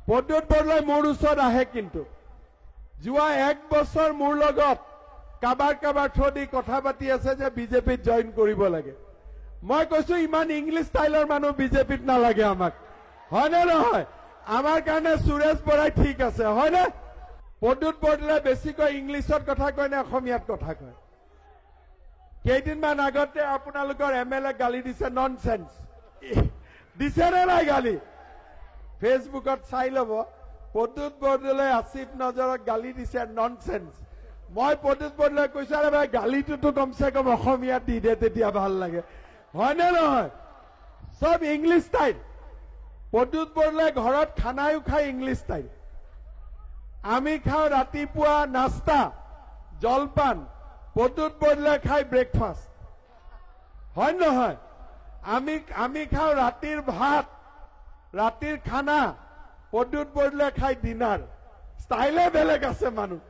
প্ৰদ্যুৎ বৰদলৈ মোৰ ওচৰত আহে কিন্তু যোৱা 1 বছৰ মোৰ লগত কাবাৰ থ্ৰু দি কথা পাতি আছে যে বিজেপিত জইন কৰিব লাগে মই কৈছো ইমান ইংলিছ ষ্টাইলৰ মানুহ বিজেপিত নালাগে আমাক হয় নে নহয় আমাৰ কাৰণে সুৰেশ বৰাই ঠিক আছে হয় নে প্ৰদ্যুৎ বৰদলৈ বেছিকৈ ইংলিছত কথা কয় নে অসমীয়াত কথা কয় কেইদিনমান আগতে আপোনালোকৰ এমএলএ গালি দিছে ননসেন্স দিছে নে নাই গালি ফেসবুকত চাই লব প্ৰদ্যুৎ বৰদলৈ আসিফ নজৰক গালি দিছে ননসেন্স মই প্ৰদ্যুৎ বৰদলৈ কৈছো আৰে ভাই গালিটোতো কমসে কম অসমীয়াত দি দে তেতিয়া ভাল লাগে হয় নে নহয় সব ইংলিছ ষ্টাইল প্ৰদ্যুৎ বৰদলৈ ঘৰত খানাও খাই ইংলিছ ষ্টাইল আমি খাও ৰাতিপুৱা নাস্তা জলপান প্ৰদ্যুৎ বৰদলৈ খাই ব্ৰেকফাষ্ট হয় নহয় আমি খাও ৰাতিৰ ভাত ৰাতিৰ খানা প্ৰদ্যুৎ বৰদলৈ খাই ডিনাৰ ষ্টাইলে বেলেগ আছে মানুহ